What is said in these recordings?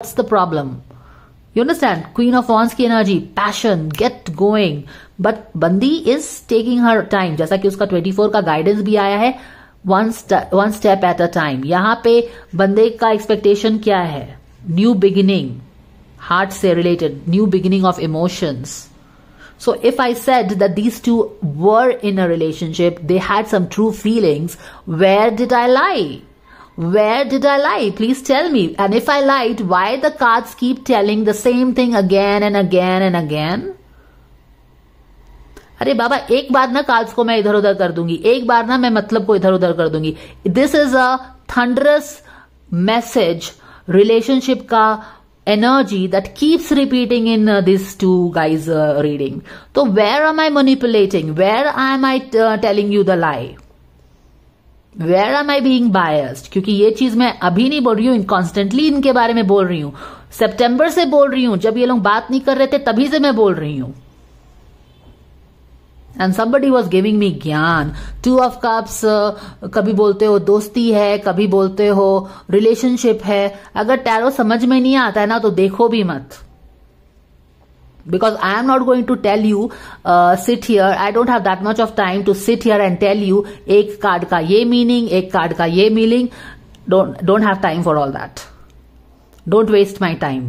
What's the problem? You understand? Queen of Wands की energy, passion, get going, but बंदी is taking her time. जैसा कि उसका 24 का गाइडेंस भी आया है, one step at a time. यहां पे बंदे का एक्सपेक्टेशन क्या है? न्यू बिगिनिंग, हार्ट से related new beginning of emotions. So if I said that these two were in a relationship, they had some true feelings, where did I lie? Where did I lie? Please tell me. And if I lied, why the cards keep telling the same thing again and again and again? अरे बाबा, एक बार ना cards को मैं इधर उधर कर दूंगी, एक बार ना मैं मतलब को इधर उधर कर दूंगी. This is a thunderous message, relationship का energy that keeps repeating in these two guys reading. So where am I manipulating? Where am I telling you the lie? Where am I being biased? क्योंकि ये चीज मैं अभी नहीं बोल रही हूँ, कॉन्स्टेंटली इनके बारे में बोल रही हूँ. सितंबर से बोल रही हूँ, जब ये लोग बात नहीं कर रहे थे तभी से मैं बोल रही हूँ. And somebody was giving me ज्ञान. 2 of cups, कभी बोलते हो दोस्ती है, कभी बोलते हो रिलेशनशिप है. अगर टैरो समझ में नहीं आता है ना तो देखो भी मत. Because I am not going to tell you, sit here. I don't have that much of time to sit here and tell you एक कार्ड का ये मीनिंग, एक कार्ड का ये meaning. Don't have time for all that. Don't waste my time.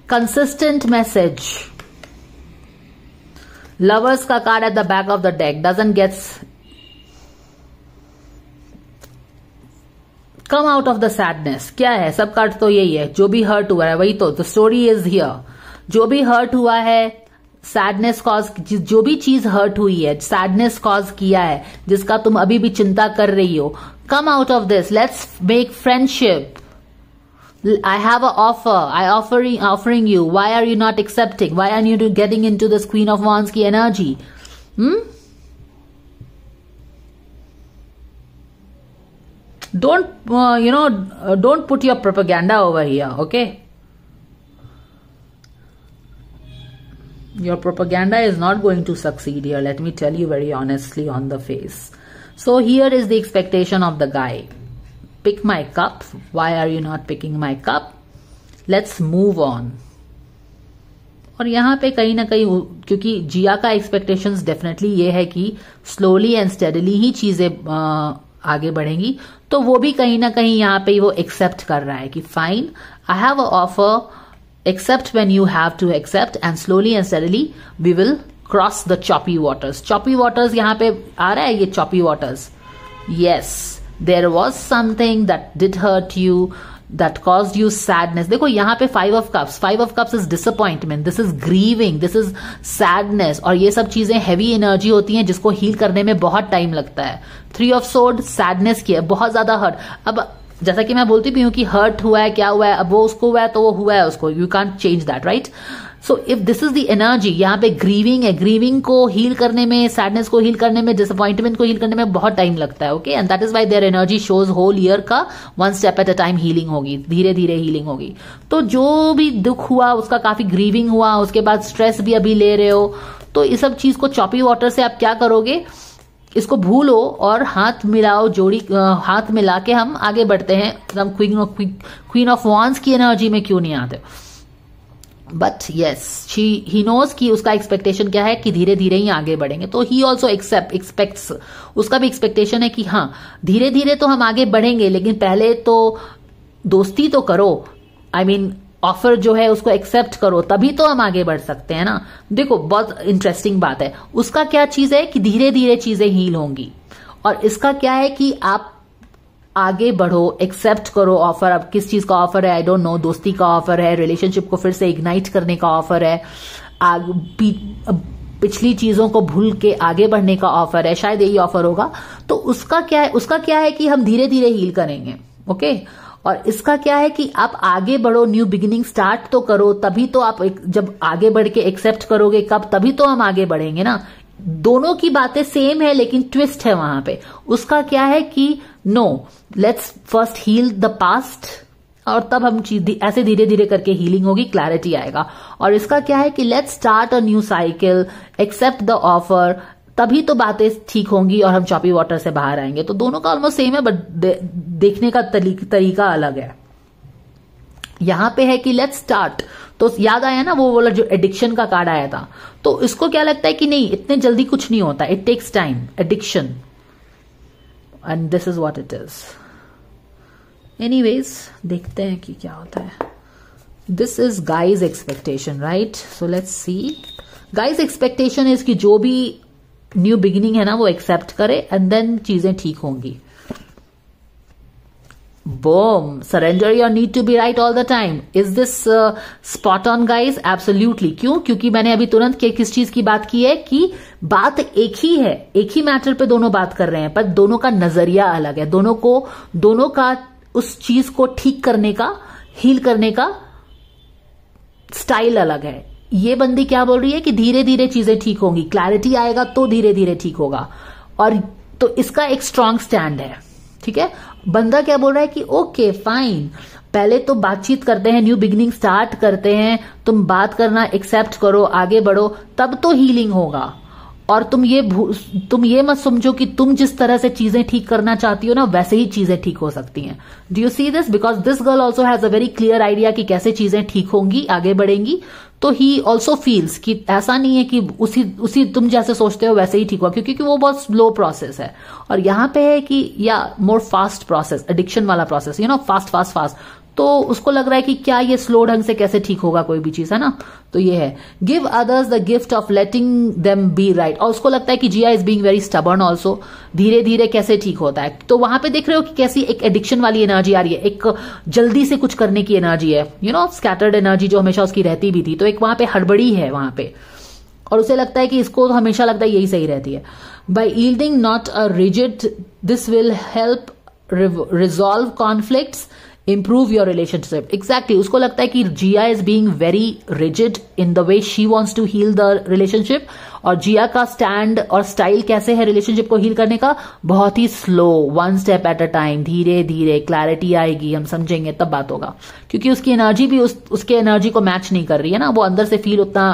Consistent message. Lovers का card at the back of the deck doesn't get come out of the sadness. क्या है? सब card तो यही है. जो भी हर्ट हुआ है वही तो. The story is here. जो भी हर्ट हुआ है, सैडनेस कॉज, जो भी चीज हर्ट हुई है, सैडनेस कॉज किया है, जिसका तुम अभी भी चिंता कर रही हो, come out of this. Let's make friendship. I have an offer. Offering you. Why are you not accepting? Why are you getting into this Queen of Wands की energy? Don't don't put your propaganda over here, okay? Your propaganda is not going to succeed here. Let me tell you very honestly on the face. So here is the expectation of the guy. Pick my cup. Why are you not picking my cup? Let's move on. और यहाँ पे कहीं ना कहीं, क्योंकि जिया का expectations definitely ये है कि स्लोली एंड स्टेडली ही चीजें आगे बढ़ेंगी, तो वो भी कहीं ना कहीं यहाँ पे वो एक्सेप्ट कर रहा है कि fine, I have a offer, accept when you have to accept, and slowly and steadily we will cross the choppy waters. Choppy waters यहाँ पे आ रहा है, ये choppy waters. Yes, there was something that did hurt you, that caused you sadness. देखो यहाँ पे 5 of cups. 5 of cups is disappointment. This is grieving. This is sadness. और ये सब चीजें heavy energy होती हैं जिसको heal करने में बहुत टाइम लगता है. 3 of swords sadness की है, बहुत ज्यादा hurt. अब जैसा कि मैं बोलती भी हूँ कि हर्ट हुआ है, क्या हुआ है, अब वो उसको हुआ है तो वो हुआ है उसको. You can't change that, right? So if this is the energy, यहाँ पे ग्रीविंग है, ग्रीविंग को हील करने में, सैडनेस को हील करने में, डिसअपॉइंटमेंट को हील करने में बहुत टाइम लगता है. Okay, and that is why their energy shows whole year का 1 step at a time healing होगी, धीरे धीरे हीलिंग होगी. तो जो भी दुख हुआ उसका काफी ग्रीविंग हुआ, उसके बाद स्ट्रेस भी अभी ले रहे हो, तो इस सब चीज को चॉपी वाटर से आप क्या करोगे, इसको भूलो और हाथ मिलाओ, जोड़ी हाथ मिला के हम आगे बढ़ते हैं. हम क्वीन ऑफ वॉन्ड्स की एनर्जी में क्यों नहीं आते? बट यस, ही नोज कि उसका एक्सपेक्टेशन क्या है कि धीरे धीरे ही आगे बढ़ेंगे. तो ही ऑल्सो एक्सपेक्ट्स, उसका भी एक्सपेक्टेशन है कि हाँ धीरे धीरे तो हम आगे बढ़ेंगे, लेकिन पहले तो दोस्ती तो करो. आई मीन ऑफर जो है उसको एक्सेप्ट करो, तभी तो हम आगे बढ़ सकते हैं ना. देखो बहुत इंटरेस्टिंग बात है. उसका क्या चीज है कि धीरे धीरे चीजें हील होंगी, और इसका क्या है कि आप आगे बढ़ो, एक्सेप्ट करो ऑफर. अब किस चीज का ऑफर है आई डोंट नो. दोस्ती का ऑफर है, रिलेशनशिप को फिर से इग्नाइट करने का ऑफर है, पिछली चीजों को भूल के आगे बढ़ने का ऑफर है, शायद यही ऑफर होगा. तो उसका क्या है कि हम धीरे धीरे हील करेंगे. ओके, और इसका क्या है कि आप आगे बढ़ो, न्यू बिगिनिंग स्टार्ट तो करो, तभी तो आप जब आगे बढ़ के एक्सेप्ट करोगे कब, तभी तो हम आगे बढ़ेंगे ना. दोनों की बातें सेम है लेकिन ट्विस्ट है वहां पे. उसका क्या है कि no, let's first heal the past, और तब हम ऐसे धीरे धीरे करके हीलिंग होगी, क्लैरिटी आएगा. और इसका क्या है कि let's start a new cycle, accept the offer, तभी तो बातें ठीक होंगी और हम चॉपी वाटर से बाहर आएंगे। तो दोनों का ऑलमोस्ट सेम है, बट देखने का तरीका अलग है। यहां पे है कि लेट्स स्टार्ट, तो याद आया ना वो वाला जो एडिक्शन का कार्ड आया था, तो इसको क्या लगता है कि नहीं इतने जल्दी कुछ नहीं होता, it takes time, addiction, and this is what it is. Anyways देखते हैं कि क्या होता है। This is guys expectation, right? So let's see. Guys expectation is कि जो भी न्यू बिगिनिंग है ना वो एक्सेप्ट करे एंड देन चीजें ठीक होंगी। Boom. Surrender your need to be right all the time. Is this spot on, guys? Absolutely. क्यों? क्योंकि मैंने अभी तुरंत किस चीज की बात की है कि बात एक ही है, एक ही मैटर पे दोनों बात कर रहे हैं, पर दोनों का नजरिया अलग है, दोनों का उस चीज को ठीक करने का, हील करने का स्टाइल अलग है। ये बंदी क्या बोल रही है कि धीरे धीरे चीजें ठीक होंगी, क्लैरिटी आएगा तो धीरे धीरे ठीक होगा, और तो इसका एक स्ट्रांग स्टैंड है, ठीक है। बंदा क्या बोल रहा है कि ओके फाइन, पहले तो बातचीत करते हैं, न्यू बिगिनिंग स्टार्ट करते हैं, तुम बात करना एक्सेप्ट करो, आगे बढ़ो, तब तो हीलिंग होगा। और तुम ये मत समझो कि तुम जिस तरह से चीजें ठीक करना चाहती हो ना वैसे ही चीजें ठीक हो सकती हैं। Do you see this? Because this girl also has a very clear idea कि कैसे चीजें ठीक होंगी, आगे बढ़ेंगी। तो ही ऑल्सो फील्स कि ऐसा नहीं है कि उसी तुम जैसे सोचते हो वैसे ही ठीक हुआ, क्योंकि वो बहुत स्लो प्रोसेस है। और यहां पे है कि या मोर फास्ट प्रोसेस, एडिक्शन वाला process, you know, fast fast fast. तो उसको लग रहा है कि क्या ये स्लो ढंग से कैसे ठीक होगा कोई भी चीज, है ना। तो ये है give others the gift of letting them be right. और उसको लगता है कि Jia is being very stubborn also, धीरे धीरे कैसे ठीक होता है। तो वहां पे देख रहे हो कि कैसी एक एडिक्शन वाली एनर्जी आ रही है, एक जल्दी से कुछ करने की एनर्जी है, यू नो, स्कैटर्ड एनर्जी जो हमेशा उसकी रहती भी थी। तो एक वहां पे हड़बड़ी है वहां पे, और उसे लगता है कि इसको हमेशा लगता है यही सही रहती है। By yielding not a rigid, this will help resolve conflicts, improve your relationship. Exactly. उसको लगता है कि जिया is being very rigid in the way she wants to heal the relationship, और जिया का स्टैंड और स्टाइल कैसे है रिलेशनशिप को हील करने का, बहुत ही slow, one step at a time, धीरे धीरे, क्लैरिटी आएगी, हम समझेंगे तब बात होगा। क्योंकि उसकी एनर्जी भी उसके एनर्जी को मैच नहीं कर रही है ना, वो अंदर से फील उतना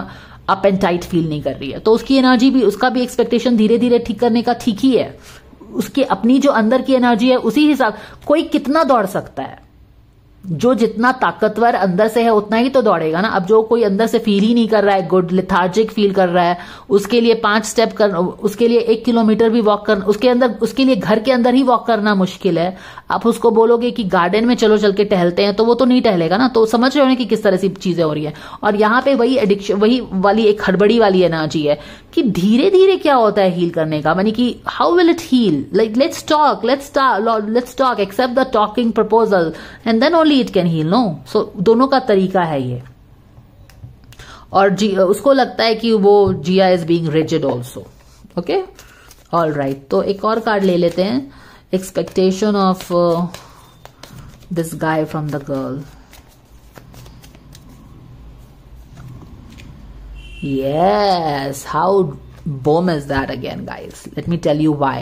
अप एंड टाइट फील नहीं कर रही है। तो उसकी एनर्जी भी, उसका भी एक्सपेक्टेशन धीरे धीरे ठीक करने का ठीक ही है। उसकी अपनी जो अंदर की एनर्जी है उसी हिसाब, कोई कितना दौड़ सकता है, जो जितना ताकतवर अंदर से है उतना ही तो दौड़ेगा ना। अब जो कोई अंदर से फील ही नहीं कर रहा है, गुड लिथार्जिक फील कर रहा है, उसके लिए 5 स्टेप कर, उसके लिए 1 किलोमीटर भी वॉक करना, उसके लिए घर के अंदर ही वॉक करना मुश्किल है। आप उसको बोलोगे कि गार्डन में चलो, चल के टहलते हैं, तो वो तो नहीं टहलेगा ना। तो समझ रहे हो कि किस तरह से चीजें हो रही है। और यहाँ पे वही एडिक्शन, वही वाली एक हड़बड़ी वाली एनर्जी है कि धीरे धीरे क्या होता है हील करने का, मानी कि how will it heal, like let's talk, accept the talking proposal and then only it can heal, no. So दोनों का तरीका है ये। और उसको लगता है कि वो Jia is being rigid also. Okay, all right. तो एक और कार्ड ले लेते हैं, expectation of this guy from the girl. Yes, how bomb is that again, guys? Let me tell you why.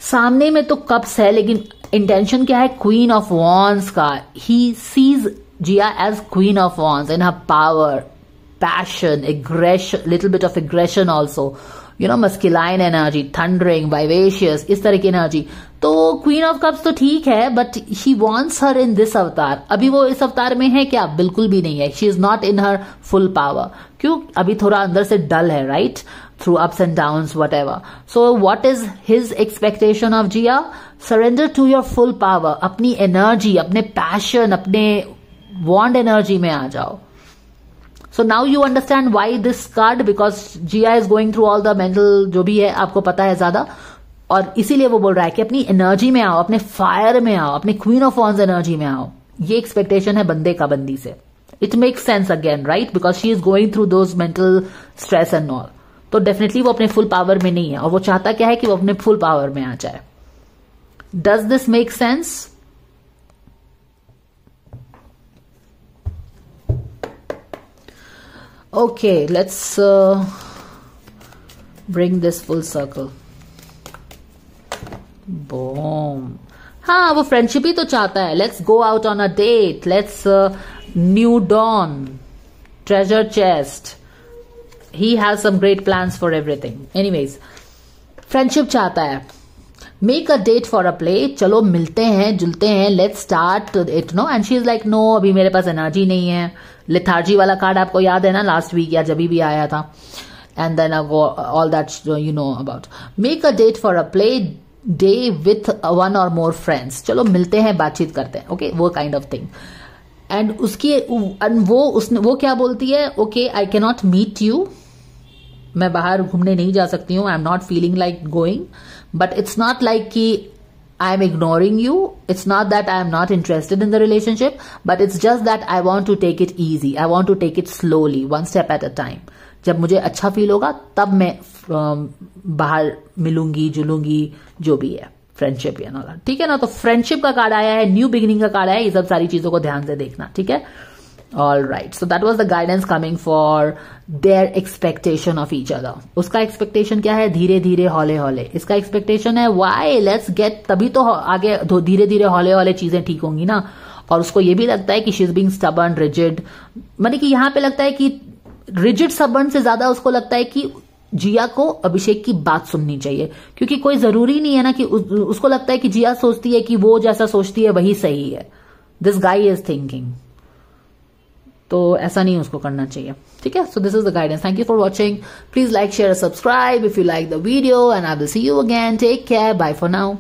सामने में तो कप्स है, लेकिन इंटेंशन क्या है, क्वीन ऑफ वॉन्ड्स का। He sees Jiya as queen of wands in her power, passion, aggression, little bit of aggression also, you know, masculine energy, thundering, vivacious, इस तरह की एनर्जी। तो क्वीन ऑफ कप्स तो ठीक है, but she wants her in this अवतार। अभी वो इस अवतार में है क्या? बिल्कुल भी नहीं है। She is not in her full power. क्यों? अभी थोड़ा अंदर से डल है, right, through ups and downs, whatever. So what is his expectation of Jiya? Surrender to your full power, अपनी एनर्जी, अपने पैशन, अपने वॉन्ड एनर्जी में आ जाओ। So now you understand why this card, because Jia is going through all the mental, जो भी है आपको पता है ज्यादा, और इसीलिए वो बोल रहा है कि अपनी एनर्जी में आओ, अपने फायर में आओ, अपने क्वीन ऑफ वॉन्ड्स एनर्जी में आओ। ये एक्सपेक्टेशन है बंदे का बंदी से। It makes sense again, right, because she is going through those mental stress and all. तो डेफिनेटली वो अपने फुल पावर में नहीं है, और वो चाहता क्या है कि वो अपने फुल पावर में आ जाए। Does this make sense? Okay, let's bring this full circle. Boom. हाँ, वो फ्रेंडशिप ही तो चाहता है। Let's go out on a date. Let's new dawn, treasure chest. he has some great plans for everything. Anyways, friendship चाहता है, make a date for a play, चलो मिलते हैं जुलते हैं, let's start it no. And she is like no, अभी मेरे पास energy नहीं है. लिथार्जी वाला कार्ड आपको याद है ना, लास्ट वीक या जब भी आया था. And then all that you know about. Make a date for a play day with one or more friends, चलो मिलते हैं, बातचीत करते हैं. ओके, वो काइंड ऑफ थिंग. एंड उसकी वो क्या बोलती है, okay I can not meet you, मैं बाहर घूमने नहीं जा सकती हूँ, I am not feeling like going, but it's not like कि I am ignoring you, it's not that I am not interested in the relationship, but it's just that I want to take it easy, I want to take it slowly, one step at a time. जब मुझे अच्छा feel होगा तब मैं बाहर मिलूंगी जुलूंगी, जो भी है फ्रेंडशिप या ना. ठीक है ना. तो फ्रेंडशिप का कार्ड आया है, न्यू बिगिनिंग का कार्ड आया है. ये सब सारी चीजों को ध्यान से देखना. ठीक है. All right, so that was the guidance coming for their expectation of each other. उसका expectation क्या है, धीरे धीरे हौले हौले. इसका expectation है why let's get, तभी तो आगे धीरे धीरे हौले हौले चीजें ठीक होंगी ना. और उसको ये भी लगता है कि she is being stubborn, rigid. माने कि यहाँ पे लगता है कि rigid stubborn से ज्यादा उसको लगता है कि जिया को अभिषेक की बात सुननी चाहिए, क्योंकि कोई जरूरी नहीं है ना कि उसको लगता है कि जिया सोचती है कि वो जैसा सोचती है वही सही है. This guy is thinking. तो ऐसा नहीं उसको करना चाहिए. ठीक है. So this is the guidance. Thank you for watching. Please like share subscribe if you like the video and I will see you again. Take care. Bye for now.